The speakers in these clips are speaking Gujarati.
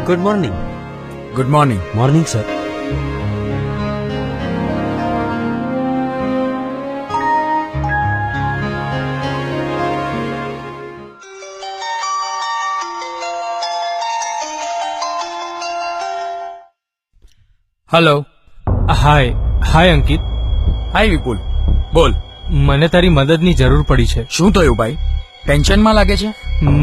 Good morning. Good morning. Morning sir. Hello. Hi Ankit. Hi Vipul, બોલ. મને તારી મદદની જરૂર પડી છે. શું થયું ભાઈ? ટેન્શનમાં લાગે છે?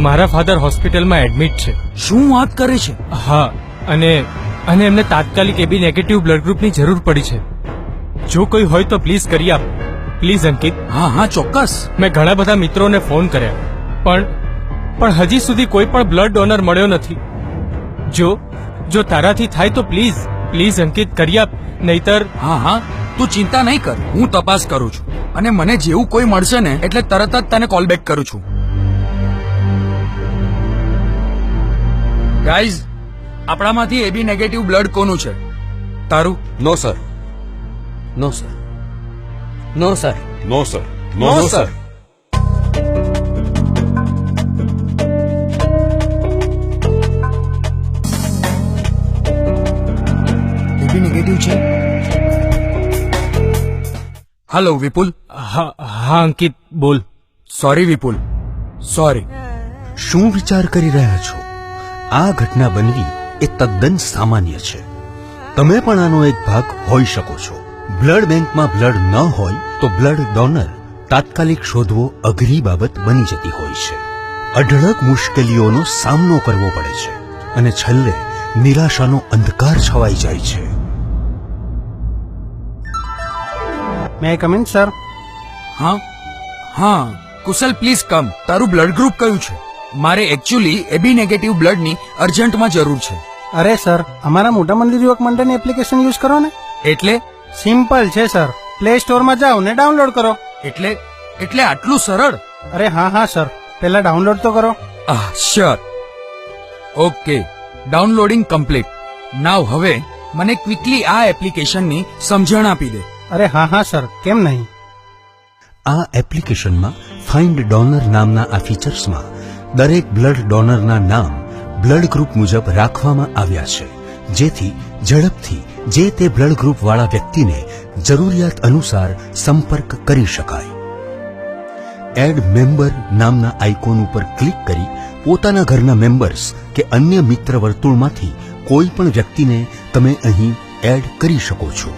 મારા ફાધર હોસ્પિટલમાં એડમિટ છે. શું વાત કરે છે? હા, અને એમને તાત્કાલિક એબી નેગેટિવ બ્લડ ગ્રુપની જરૂર પડી છે. જો કોઈ હોય તો પ્લીઝ કરી આપ. પ્લીઝ અંકિત. હા ચોક્કસ. મેં ઘણા બધા મિત્રોને ફોન કર્યા, પણ હજી સુધી કોઈ પણ બ્લડ ડોનર મળ્યો નથી. જો તારાથી થાય તો પ્લીઝ અંકિત કરી આપ, નહીતર. હા તું ચિંતા નહીં કર, હું તપાસ કરું છું અને મને જેવું કોઈ મળશે ને એટલે તરત જ તને કોલ બેક કરું છું. ગાઈઝ, આપણામાંથી એબી નેગેટિવ બ્લડ કોનું છે? તારું? નો સર. નો સર. નો સર. નો સર. નો સર. એબી નેગેટિવ છે. હેલો વિપુલ. હા અંકિત, બોલ. સોરી વિપુલ, સોરી. શું વિચાર કરી રહ્યા છો? આ ઘટના બનવી એ તદ્દન સામાન્ય છે. તમે પણ આનો એક ભાગ હોઈ શકો છો. બ્લડ બેંકમાં બ્લડ ન હોય તો બ્લડ ડોનર તાત્કાલિક શોધવો અઘરી બાબત બની જતી હોય છે. અઢળક મુશ્કેલીઓનો સામનો કરવો પડે છે અને છેલ્લે નિરાશાનો અંધકાર છવાઈ જાય છે. મે આઈ કમ ઇન સર? હા કુશલ, પ્લીઝ કમ. તારું બ્લડ ગ્રુપ કયું છે? મારે એકચ્યુઅલી એબી નેગેટિવ બ્લડની અર્જન્ટમાં જરૂર છે. અરે સર, અમારા મોટા મંદિર યુવક મંડળની એપ્લિકેશન યુઝ કરો ને. એટલે સિમ્પલ છે સર. પ્લે સ્ટોરમાં જાઓ ને ડાઉનલોડ કરો. એટલે આટલું સરળ? અરે હા સર, પહેલા ડાઉનલોડ તો કરો. Sure. Okay, downloading complete. Now હવે મને ક્વિકલી આ એપ્લિકેશનની સમજણ આપી દે. અરે હા સર, કેમ નહીં. આ એપ્લિકેશનમાં ફાઇન્ડ ડોનર નામના આ ફીચર્સમાં દરેક બ્લડ ડોનરના નામ બ્લડ ગ્રુપ મુજબ રાખવામાં આવ્યા છે, જેથી ઝડપથી જે તે બ્લડ ગ્રુપ વાળા વ્યક્તિને જરૂરિયાત અનુસાર સંપર્ક કરી શકાય. એડ મેમ્બર નામના આઇકોન ઉપર ક્લિક કરી પોતાના ઘરના મેમ્બર્સ કે અન્ય મિત્ર વર્તુળમાંથી કોઈ પણ વ્યક્તિને તમે અહીં એડ કરી શકો છો.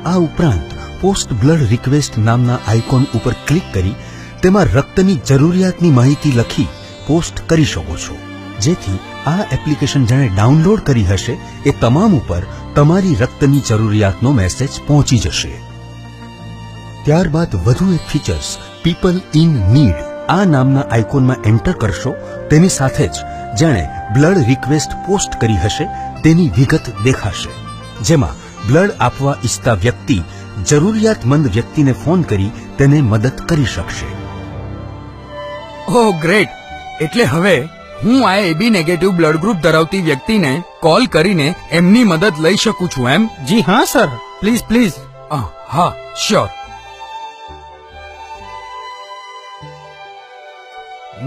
આ ઉપરાંત પોસ્ટ બ્લડ રિક્વેસ્ટ નામના આઇકોન ઉપર ક્લિક કરી તેમાં રક્તની જરૂરિયાતની માહિતી લખી પોસ્ટ કરી શકો છો, જેથી આ એપ્લિકેશન જેણે ડાઉનલોડ કરી હશે એ તમામ ઉપર તમારી રક્તની જરૂરિયાતનો મેસેજ પહોંચી જશે. ત્યારબાદ વધુ એક ફીચર્સ પીપલ ઇન નીડ આ નામના આઇકોનમાં એન્ટર કરશો તેની સાથે જ જેણે બ્લડ રિક્વેસ્ટ પોસ્ટ કરી હશે તેની વિગત દેખાશે, જેમાં બ્લડ આપવા ઈચ્છતા વ્યક્તિ જરૂરિયાતમંદ વ્યક્તિને ફોન કરી તેને મદદ કરી શકશે. ઓહ ગ્રેટ! એટલે હવે હું આ એબી નેગેટિવ બ્લડ ગ્રુપ ધરાવતી વ્યક્તિને કોલ કરીને એમની મદદ લઈ શકું છું, એમ? જી હા સર, પ્લીઝ. હા શ્યોર.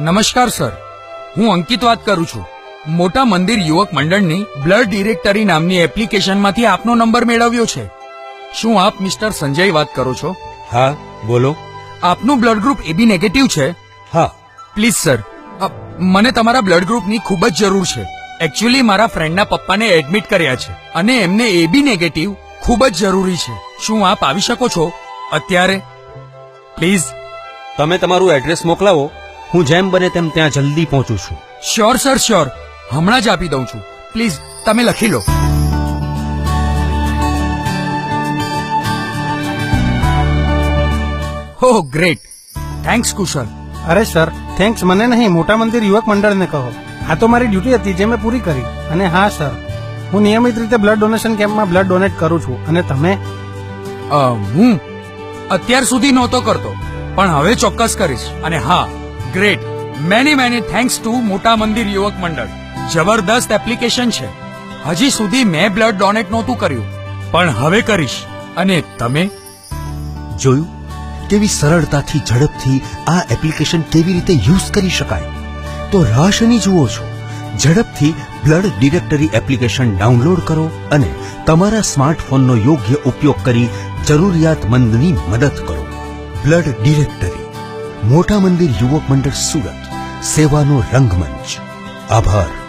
નમસ્કાર સર, હું અંકિત વાત કરું છું. મોટા મંદિર યુવક મંડળની બ્લડ ડિરેક્ટરી નામની એપ્લિકેશનમાંથી આપનો નંબર મેળવ્યો છે. શું આપ મિસ્ટર સંજય વાત કરો છો? હા, બોલો. આપનું બ્લડ ગ્રુપ એબી નેગેટિવ છે? હા. પ્લીઝ સર, મને તમારા બ્લડ ગ્રુપની ખૂબ જ જરૂર છે. એકચ્યુઅલી મારા ફ્રેન્ડના પપ્પાને એડમિટ કર્યા છે અને એમને એબી નેગેટિવ ખૂબ જ જરૂરી છે. શું આપ આવી શકો છો અત્યારે? પ્લીઝ. તમે તમારું એડ્રેસ મોકલાવો, હું જેમ બને તેમ ત્યાં જલ્દી પહોંચું છું. Sure sir, sure. હમણાં જ આપી દઉં છું. પ્લીઝ તમે લખી લો. ઓહ ગ્રેટ, થેન્ક્સ કુશલ. અરે સર, થેન્ક્સ મને નહીં, મોટા મંદિર યુવક મંડળને કહો. આ તો મારી ડ્યુટી હતી જે મેં પૂરી કરી. અને હા સર, હું નિયમિત રીતે બ્લડ ડોનેશન કેમ્પમાં બ્લડ ડોનેટ કરું છું. અને તમે? હું અત્યાર સુધી નહોતો કરતો, પણ હવે ચોક્કસ કરીશ. અને હા, ગ્રેટ, મેની થેન્ક્સ ટુ મોટા મંદિર યુવક મંડળ. જબરદસ્ત એપ્લિકેશન છે. હજી સુધી મેં બ્લડ ડોનેટ નહોતું કર્યું, પણ હવે કરીશ. અને તમે? જોયું કેવી સરળતાથી ઝડપથી આ એપ્લિકેશન કેવી રીતે યુઝ કરી શકાય? તો રાહ શેની જુઓ છો? ઝડપથી બ્લડ ડિરેક્ટરી એપ્લિકેશન ડાઉનલોડ કરો અને તમારા સ્માર્ટફોનનો યોગ્ય ઉપયોગ કરી જરૂરિયાતમંદની મદદ કરો. બ્લડ ડિરેક્ટરી, મોટા મંદિર યુવક મંડળ, સુરત. સેવાનો રંગમંચ. આભાર.